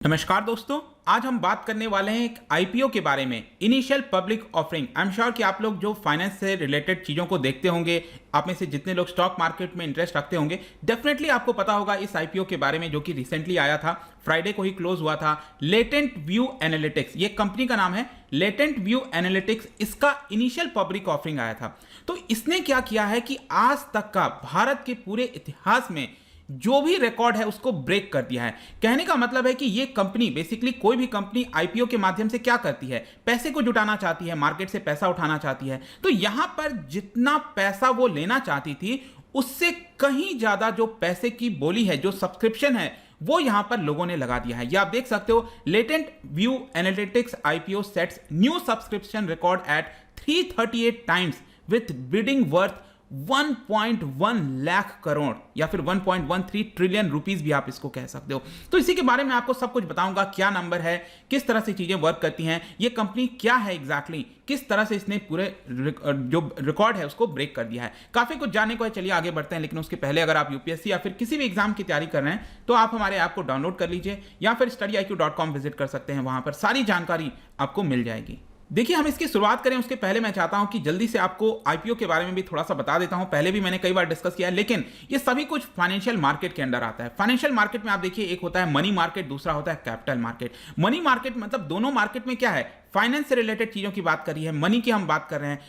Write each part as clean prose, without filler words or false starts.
नमस्कार दोस्तों, आज हम बात करने वाले हैं एक आईपीओ के बारे में, initial public offering. I am sure कि आप लोग जो फाइनेंस से रिलेटेड चीज़ों को देखते होंगे, आप में से जितने लोग स्टॉक मार्केट में इंटरेस्ट रखते होंगे, डेफिनेटली आपको पता होगा इस आईपीओ के बारे में, जो कि रिसेंटली आया था, फ्राइडे को ही क्लोज हुआ था। लेटेंट व्यू एनालिटिक्स, ये कंपनी का नाम है, लेटेंट व्यू एनालिटिक्स। इसका इनिशियल पब्लिक ऑफरिंग आया था। तो इसने क्या किया है कि आज तक का भारत के पूरे इतिहास में जो भी रिकॉर्ड है उसको ब्रेक कर दिया है। कहने का मतलब है कि ये कंपनी, बेसिकली कोई भी कंपनी आईपीओ के माध्यम से क्या करती है, पैसे को जुटाना चाहती है, मार्केट से पैसा उठाना चाहती है। तो यहां पर जितना पैसा वो लेना चाहती थी, उससे कहीं ज्यादा जो पैसे की बोली है, जो सब्सक्रिप्शन है, वो यहां पर लोगों ने लगा दिया है। ये आप देख सकते हो, latent view analytics IPO sets new subscription record eight 338 times with bidding worth 1.1 lakh crore या फिर 1.13 ट्रिलियन रुपीस भी आप इसको कह सकते हो। तो इसी के बारे में आपको सब कुछ बताऊंगा, क्या नंबर है, किस तरह से चीजें वर्क करती हैं, ये कंपनी क्या है एग्जैक्टली, किस तरह से इसने पूरे जो रिकॉर्ड है उसको ब्रेक कर दिया है। काफी कुछ जानने को है, चलिए आगे बढ़ते हैं। लेकिन उसके पहले अगर आप यूपीएससी या फिर किसी भी एग्जाम की तैयारी कर रहे हैं तो आप हमारे ऐप को डाउनलोड कर लीजिए या फिर studyIQ.com विजिट कर सकते हैं, वहां पर सारी जानकारी आपको मिल जाएगी। देखिए, हम इसकी शुरुआत करें उसके पहले मैं चाहता हूं कि जल्दी से आपको आईपीओ के बारे में भी थोड़ा सा बता देता हूं। पहले भी मैंने कई बार डिस्कस किया है, लेकिन ये सभी कुछ फाइनेंशियल मार्केट के अंडर आता है। फाइनेंशियल मार्केट में आप देखिए, एक होता है मनी मार्केट, दूसरा होता है कैपिटल मार्केट। मनी मार्केट मतलब दोनों मार्केट में क्या है, फाइनेंस से रिलेटेड चीजों की बात करी है, मनी की हम बात कर रहे हैं,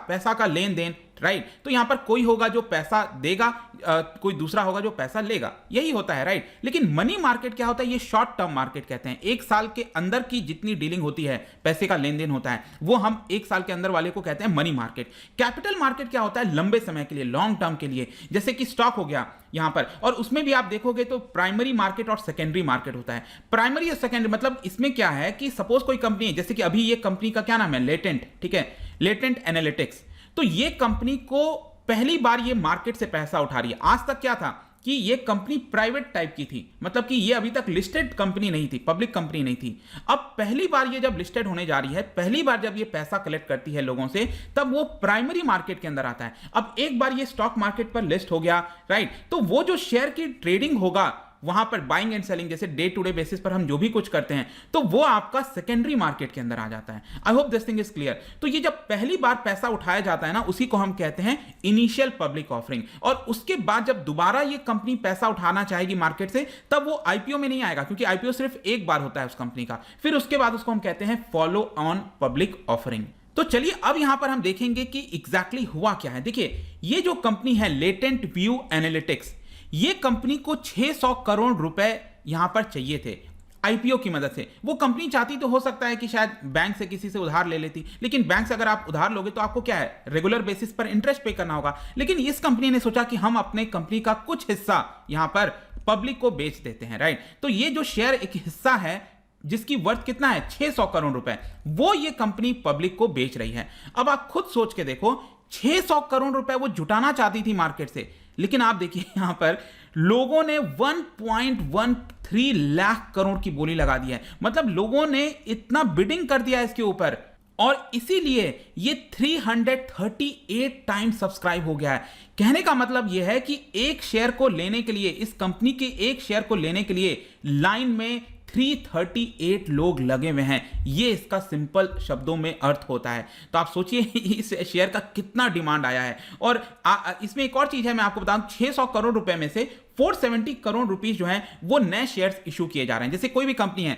पैसा का लेन देन, राइट। तो यहां पर कोई होगा जो पैसा देगा, कोई दूसरा होगा जो पैसा लेगा, यही होता है, राइट। लेकिन मनी मार्केट क्या होता है, ये शॉर्ट टर्म मार्केट कहते हैं। एक साल के अंदर की जितनी डीलिंग होती है, पैसे का लेन देन होता है, वो हम एक साल के अंदर वाले को कहते हैं मनी मार्केट। कैपिटल मार्केट क्या होता है, लंबे समय के लिए, लॉन्ग टर्म के लिए, जैसे कि स्टॉक हो गया यहां पर। और उसमें भी आप देखोगे तो प्राइमरी मार्केट और सेकेंडरी मार्केट होता है। प्राइमरी और सेकेंडरी मतलब इसमें क्या है कि सपोज कोई कंपनी है, जैसे कि अभी ये कंपनी का क्या नाम है, लेटेंट, ठीक है, लेटेंट एनालिटिक्स। तो ये कंपनी को पहली बार ये मार्केट से पैसा उठा रही है। आज तक क्या था कि ये कंपनी प्राइवेट टाइप की थी, मतलब कि ये अभी तक लिस्टेड कंपनी नहीं थी, पब्लिक कंपनी नहीं थी। अब पहली बार ये जब लिस्टेड होने जा रही है, पहली बार जब ये पैसा कलेक्ट करती है लोगों से, तब वो प्राइमरी मार्केट के अंदर आता है। अब एक बार ये स्टॉक मार्केट पर लिस्ट हो गया, राइट, तो वो जो शेयर की ट्रेडिंग होगा वहां पर, बाइंग एंड सेलिंग, जैसे डे टू डे बेसिस पर हम जो भी कुछ करते हैं, तो वो आपका सेकेंडरी मार्केट के अंदर आ जाता है। I hope this thing is clear. तो ये जब पहली बार पैसा उठाया जाता है ना, उसी को हम कहते हैं इनिशियल पब्लिक ऑफरिंग। और उसके बाद जब दोबारा ये कंपनी पैसा उठाना चाहेगी मार्केट से, तब वो आईपीओ में नहीं आएगा, क्योंकि आईपीओ सिर्फ एक बार होता है उस कंपनी का। फिर उसके बाद उसको हम कहते हैं फॉलो ऑन पब्लिक ऑफरिंग। तो चलिए अब यहां पर हम देखेंगे कि एग्जैक्टली हुआ क्या है। देखिए, ये जो कंपनी है लेटेंट व्यू एनालिटिक्स, ये कंपनी को 600 करोड़ रुपए यहां पर चाहिए थे आईपीओ की मदद से। वो कंपनी चाहती तो हो सकता है कि शायद बैंक से किसी से उधार ले लेती, लेकिन बैंक से अगर आप उधार लोगे तो आपको क्या है, रेगुलर बेसिस पर इंटरेस्ट पे करना होगा। लेकिन इस कंपनी ने सोचा कि हम अपने कंपनी का कुछ हिस्सा यहां पर पब्लिक को बेच देते हैं, राइट। तो ये जो शेयर एक हिस्सा है जिसकी वर्थ कितना है, 600 करोड़ रुपए, वो ये कंपनी पब्लिक को बेच रही है। अब आप खुद सोच के देखो, 600 करोड़ रुपए वो जुटाना चाहती थी मार्केट से, लेकिन आप देखिए यहां पर लोगों ने 1.13 लाख करोड़ की बोली लगा दी है। मतलब लोगों ने इतना बिडिंग कर दिया इसके ऊपर, और इसीलिए ये 338 टाइम्स सब्सक्राइब हो गया है। कहने का मतलब यह है कि एक शेयर को लेने के लिए, इस कंपनी के एक शेयर को लेने के लिए लाइन में 338 लोग लगे हुए हैं। ये इसका सिंपल शब्दों में अर्थ होता है। तो आप सोचिए इस शेयर का कितना डिमांड आया है। और इसमें एक और चीज है, मैं आपको बताऊं, 600 करोड़ रुपए में से 470 करोड़ रुपीस जो है वो नए शेयर्स इशू किए जा रहे हैं। जैसे कोई भी कंपनी है,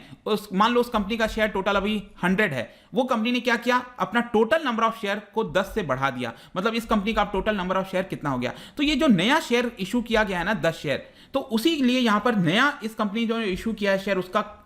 मान लो उस कंपनी का शेयर टोटल अभी 100 है, वो कंपनी ने क्या किया, अपना टोटल नंबर ऑफ शेयर को 10 से बढ़ा दिया। मतलब इस कंपनी का टोटल नंबर ऑफ शेयर कितना हो गया। तो ये जो नया शेयर इशू किया गया है ना, 10 शेयर, तो उसी लिए यहां पर नया इस कंपनी जो इशू किया है शेयर,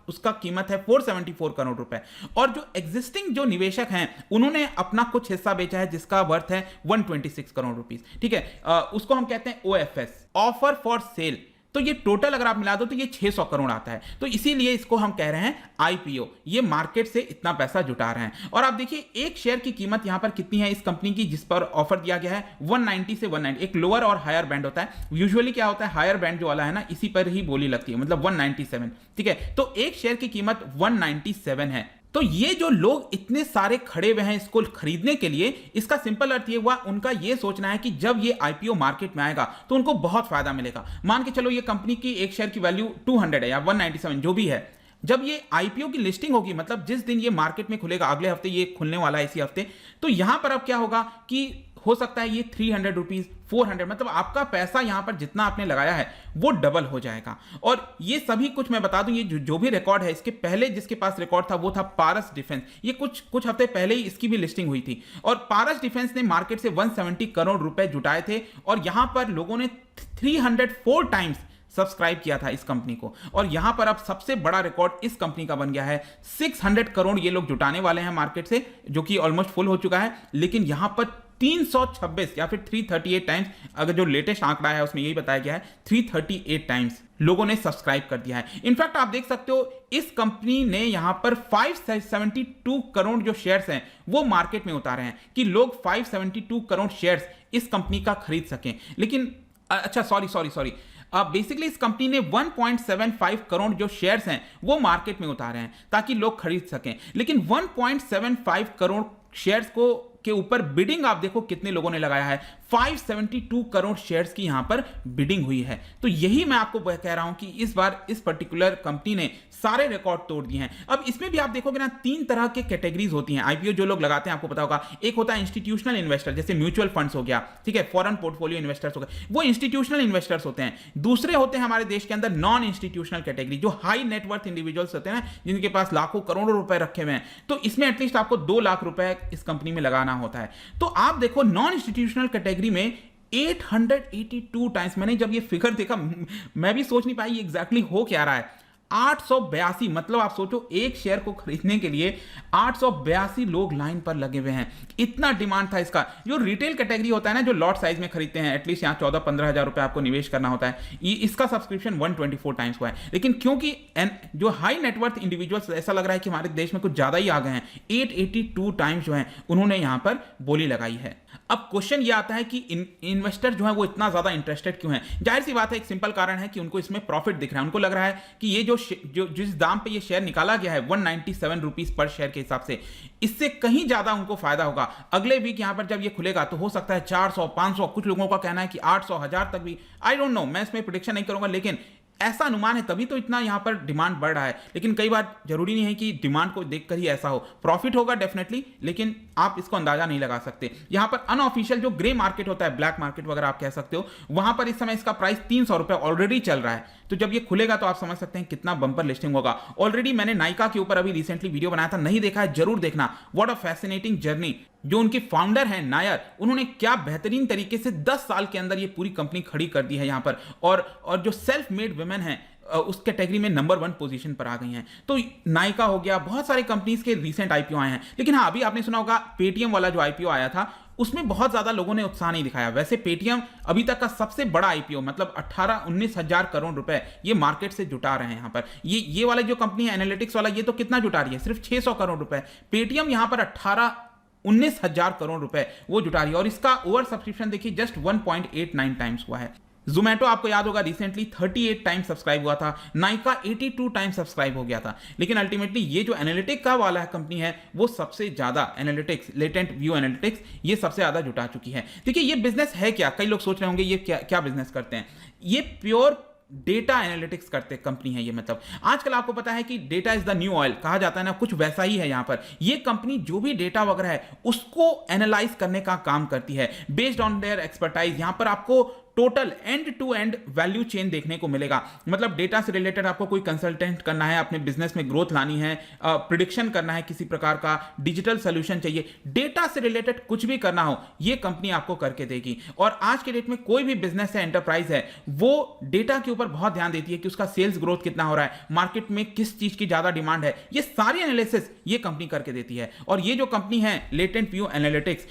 उसका कीमत है 474 करोड़ रुपए। और जो एग्जिस्टिंग जो निवेशक हैं, उन्होंने अपना कुछ हिस्सा बेचा है जिसका वर्थ है 126 करोड़ रुपीस, ठीक है। उसको हम कहते हैं ओएफएस, ऑफर फॉर सेल। तो ये टोटल अगर आप मिला दो तो ये 600 करोड़ आता है। तो इसीलिए इसको हम कह रहे हैं आईपीओ। ये मार्केट से इतना पैसा जुटा रहे हैं। और आप देखिए एक शेयर की कीमत यहां पर कितनी है इस कंपनी की, जिस पर ऑफर दिया गया है, 190 से 190। एक लोअर और हायर बैंड होता है। यूजुअली क्या होता है, हायर बैंड जो वाला है ना, इसी पर ही बोली लगती है, मतलब 197, ठीक है। तो एक शेयर की कीमत 197 है। तो ये जो लोग इतने सारे खड़े हुए हैं इसको खरीदने के लिए, इसका सिंपल अर्थ ये हुआ, उनका ये सोचना है कि जब ये आईपीओ मार्केट में आएगा तो उनको बहुत फायदा मिलेगा। मान के चलो ये कंपनी की एक शेयर की वैल्यू 200 है या 197 जो भी है, जब ये आईपीओ की लिस्टिंग होगी, मतलब जिस दिन ये मार्केट में खुलेगा, अगले हफ्ते ये खुलने वाला है इसी हफ्ते, तो यहां पर अब क्या होगा कि हो सकता है ये 300 रुपीज 400, मतलब आपका पैसा यहां पर जितना आपने लगाया है वो डबल हो जाएगा। और ये सभी कुछ मैं बता दूं, ये जो भी रिकॉर्ड है, इसके पहले जिसके पास रिकॉर्ड था वो था पारस डिफेंस। ये कुछ हफ्ते पहले ही इसकी भी लिस्टिंग हुई थी और पारस डिफेंस ने मार्केट से 170 करोड़ रुपए जुटाए थे और यहां पर लोगों ने 304 टाइम्स सब्सक्राइब किया था इस कंपनी को। और यहां पर अब सबसे बड़ा रिकॉर्ड इस कंपनी का बन गया है। 600 करोड़ ये लोग जुटाने वाले हैं मार्केट से, जो कि ऑलमोस्ट फुल हो चुका है, लेकिन यहां पर 326 या फिर 338 टाइम्स, अगर जो लेटेस्ट आंकड़ा है उसमें यही बताया गया है, 338 टाइम्स लोगों ने सब्सक्राइब कर दिया है। इनफैक्ट आप देख सकते हो इस कंपनी ने यहां पर 572 करोड़ जो शेयर्स हैं वो मार्केट में उतारे हैं कि लोग 572 करोड़ शेयर्स इस कंपनी का खरीद सकें। लेकिन अच्छा सॉरी बेसिकली इस कंपनी ने 1.75 करोड़ जो शेयर्स हैं वो मार्केट में उतारे हैं ताकि लोग खरीद सकें। लेकिन 1.75 करोड़ शेयर्स को के ऊपर बिडिंग आप देखो कितने लोगों ने लगाया है, 572 करोड़ शेयर्स की यहां पर बिडिंग हुई है। तो यही मैं आपको कह रहा हूं कि इस बार इस पर्टिकुलर कंपनी ने सारे रिकॉर्ड तोड़ दिए हैं। अब इसमें भी आप देखोगे ना, 3 तरह के कैटेगरीज होती हैं आईपीओ जो लोग लगाते हैं, आपको पता होगा। एक होता है इंस्टीट्यूशनल इन्वेस्टर, जैसे म्यूचुअल फंड्स हो गया, ठीक है, फॉरेन पोर्टफोलियो इन्वेस्टर्स हो गए, वो इंस्टीट्यूशनल इन्वेस्टर्स होते हैं। दूसरे होते हैं हमारे देश के अंदर नॉन इंस्टीट्यूशनल कैटेगरी, जो हाई नेटवर्थ इंडिविजुअल्स होते हैं ना, जिनके पास लाखों करोड़ों रुपए रखे हुए हैं। तो इसमें एटलीस्ट आपको 2 लाख रुपए इस कंपनी में लगाना होता है। तो आप देखो नॉन इंस्टीट्यूशनल कैटेगरी में 882 टाइम्स, मैंने जब ये फिगर देखा मैं भी सोच नहीं पाई एग्जैक्टली हो क्या रहा है। 882, मतलब आप सोचो एक शेयर को खरीदने के लिए 882 लोग लाइन पर लगे हुए हैं, इतना डिमांड था इसका। जो रिटेल कैटेगरी होता है ना, जो लॉट साइज में खरीदते हैं, एटलीस्ट यहाँ 14-15 हजार रुपए आपको निवेश करना होता है, ये इसका सब्सक्रिप्शन 124 टाइम्स हुआ है। लेकिन क्योंकि जो हाई नेटवर्थ इंडिविजुअल्स, ऐसा लग रहा है कि हमारे देश में कुछ ज्यादा ही आ गए हैं, 882 टाइम्स जो है उन्होंने यहां पर बोली लगाई है। अब क्वेश्चन ये आता है कि इन्वेस्टर जो है वो इतना ज्यादा इंटरेस्टेड क्यों है? जाहिर सी बात है, एक सिंपल कारण है कि उनको इसमें प्रॉफिट दिख रहा है। उनको लग रहा है कि ये जो जिस दाम पे ये शेयर निकाला गया है 197 रुपीज पर शेयर के हिसाब से, इससे कहीं ज्यादा उनको फायदा होगा। अगले वीक यहां पर जब ये खुलेगा तो हो सकता है 400, 500, कुछ लोगों का कहना है कि 800, 1000 तक भी, आई डोंट नो, मैं इसमें प्रेडिक्शन नहीं करूंगा, लेकिन ऐसा अनुमान है, तभी तो इतना यहां पर डिमांड बढ़ रहा है। लेकिन कई बार जरूरी नहीं है कि डिमांड को देखकर ही ऐसा हो, प्रॉफिट होगा डेफिनेटली, लेकिन आप इसको अंदाजा नहीं लगा सकते। यहां पर अनऑफिशियल जो ग्रे मार्केट होता है, ब्लैक मार्केट वगैरह आप कह सकते हो, वहां पर इस समय इसका प्राइस 300 रुपए ऑलरेडी चल रहा है। तो जब ये खुलेगा तो आप समझ सकते हैं कितना बंपर लिस्टिंग होगा। ऑलरेडी मैंने नाइका के ऊपर अभी रिसेंटली वीडियो बनाया था, नहीं देखा है जरूर देखना। What a fascinating journey. जो उनके फाउंडर हैं नायर, उन्होंने क्या बेहतरीन तरीके से 10 साल के अंदर ये पूरी कंपनी खड़ी कर दी है यहां पर। और जो सेल्फ मेड वुमेन हैं उस कैटेगरी में नंबर 1 पोजीशन पर आ गई हैं। तो नाइका हो गया, बहुत सारे कंपनीज के रिसेंट आईपीओ आए हैं। लेकिन हाँ, अभी आपने सुना होगा पेटीएम वाला जो आईपीओ आया था, उसमें बहुत ज्यादा लोगों ने उत्साह नहीं दिखाया। वैसे पेटीएम अभी तक का सबसे बड़ा आईपीओ, मतलब 18-19 हजार करोड़ रुपए ये मार्केट से जुटा रहे हैं। यहां पर ये वाला जो कंपनी है एनालिटिक्स वाला, ये तो कितना जुटा रही है, सिर्फ 600 करोड़ रुपए। पेटीएम यहां पर 18-19 हजार करोड़ रुपए वो जुटा रही है, और इसका ओवर सब्सक्रिप्शन देखिए जस्ट 1.89 टाइम्स हुआ है। जोमेटो आपको याद होगा रिसेंटली 38 टाइम्स सब्सक्राइब हुआ था, नाइका 82 टाइम्स सब्सक्राइब हो गया था। लेकिन अल्टीमेटली ये जो एनालिटिक का वाला कंपनी है वो सबसे ज्यादा, एनालिटिक्स, लेटेंट व्यू एनालिटिक्स, ये सबसे ज्यादा जुटा चुकी है। देखिए ये बिजनेस है क्या, कई लोग सोच रहे होंगे ये क्या बिजनेस करते हैं। ये प्योर डेटा एनालिटिक्स करते कंपनी है ये। मतलब आजकल आपको पता है कि data is the new oil कहा जाता है ना, कुछ वैसा ही है यहां पर। ये कंपनी जो भी डेटा वगैरह है उसको एनालाइज करने का काम करती है बेस्ड ऑन देयर एक्सपर्टाइज। यहां पर आपको total end to end value chain देखने को मिलेगा। मतलब डेटा से रिलेटेड आपको कोई कंसल्टेंट करना है, अपने बिजनेस में ग्रोथ लानी है, प्रिडिक्शन करना है, किसी प्रकार का डिजिटल सोल्यूशन चाहिए, डेटा से रिलेटेड कुछ भी करना हो, ये कंपनी आपको करके देगी। और आज के डेट में कोई भी बिजनेस है, एंटरप्राइज है, वो डेटा के ऊपर बहुत ध्यान देती है कि उसका सेल्स ग्रोथ कितना हो रहा है, मार्केट में किस चीज की ज्यादा डिमांड है, ये सारी एनालिसिस ये कंपनी करके देती है। और ये जो कंपनी है लेटेंट व्यू एनालिटिक्स,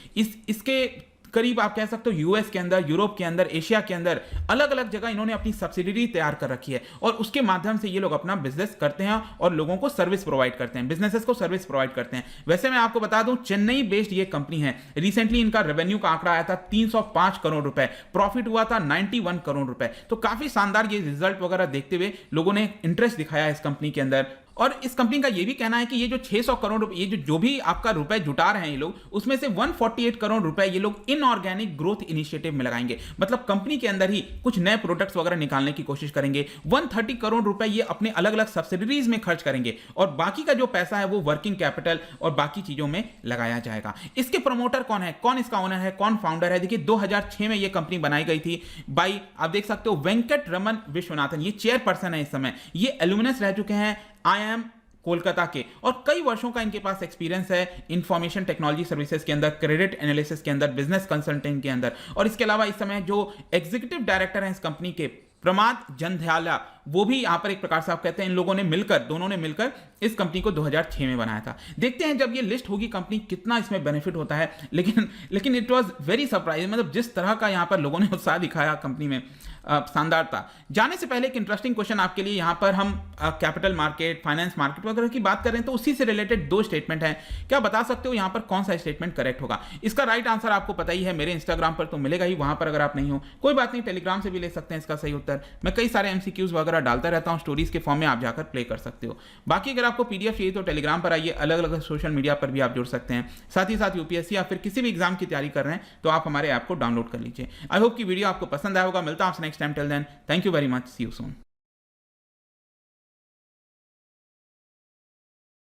इसके करीब आप कह सकते हो यूएस के अंदर, यूरोप के अंदर, एशिया के अंदर अलग अलग जगह इन्होंने अपनी सब्सिडरी तैयार कर रखी है, और उसके माध्यम से ये लोग अपना बिजनेस करते हैं और लोगों को सर्विस प्रोवाइड करते हैं, बिजनेसेस को सर्विस प्रोवाइड करते हैं। वैसे मैं आपको बता दूं, चेन्नई बेस्ड ये कंपनी है। रिसेंटली इनका रेवेन्यू का आंकड़ा आया था 305 करोड़ रुपए, प्रॉफिट हुआ था 91 करोड़ रुपए। तो काफी शानदार ये रिजल्ट वगैरह देखते हुए लोगों ने इंटरेस्ट दिखाया इस कंपनी के अंदर। और इस कंपनी का ये भी कहना है कि ये जो 600 करोड़ रुपए, ये जो भी आपका रुपए जुटा रहे हैं ये लोग, उसमें से 148 करोड़ रुपए ये लोग इनऑर्गेनिक ग्रोथ इनिशिएटिव में लगाएंगे। मतलब कंपनी के अंदर ही कुछ नए प्रोडक्ट्स वगैरह निकालने की कोशिश करेंगे। 130 करोड़ रुपए ये अपने अलग अलग सब्सिडरीज में खर्च करेंगे और बाकी का जो पैसा है वो वर्किंग कैपिटल और बाकी चीजों में लगाया जाएगा। इसके प्रमोटर कौन है, कौन इसका ओनर है, कौन फाउंडर है? देखिए 2006 में ये कंपनी बनाई गई थी बाई, आप देख सकते हो, वेंकट रमन विश्वनाथन। ये चेयरपर्सन है इस समय। ये एल्यूमिनस रह चुके हैं IIM कोलकाता के और कई वर्षों का इनके पास एक्सपीरियंस है इंफॉर्मेशन टेक्नोलॉजी सर्विसेज के अंदर, क्रेडिट एनालिसिस के अंदर, बिजनेस कंसल्टिंग के अंदर। और इसके अलावा इस समय जो एग्जीक्यूटिव डायरेक्टर हैं इस कंपनी के, प्रमाद जंध्याला, वो भी यहां पर एक प्रकार से आप कहते हैं इन लोगों ने मिलकर, दोनों ने मिलकर इस कंपनी को 2006 में बनाया था। देखते हैं जब ये लिस्ट होगी कंपनी कितना इसमें बेनिफिट होता है। लेकिन इट वाज वेरी सरप्राइजिंग, मतलब जिस तरह का यहां पर लोगों ने उत्साह दिखाया कंपनी में, शानदार था। जाने से पहले एक इंटरेस्टिंग क्वेश्चन आपके लिए, यहां पर हम कैपिटल मार्केट, फाइनेंस मार्केट वगैरह की बात कर रहे हैं तो उसी से रिलेटेड 2 स्टेटमेंट हैं। क्या बता सकते हो यहां पर कौन सा स्टेटमेंट करेक्ट होगा? इसका राइट आंसर आपको पता ही है, मेरे इंस्टाग्राम पर तो मिलेगा ही, वहां पर अगर आप नहीं हो कोई बात नहीं, टेलीग्राम से भी ले सकते हैं इसका सही उत्तर। मैं कई सारे MCQs वगैरह डालता रहता हूं स्टोरीज के फॉर्म में, आप जाकर प्ले कर सकते हो। बाकी अगर आपको PDF चाहिए तो टेलीग्राम पर आइए, अलग अलग सोशल मीडिया पर भी आप जुड़ सकते हैं। साथ ही साथ UPSC या फिर किसी भी एग्जाम की तैयारी कर रहे हैं तो आप हमारे ऐप को डाउनलोड कर लीजिए। आई होप कि वीडियो आपको पसंद आया होगा। मिलता हूं आपसे next time. Till then, thank you very much, see you soon.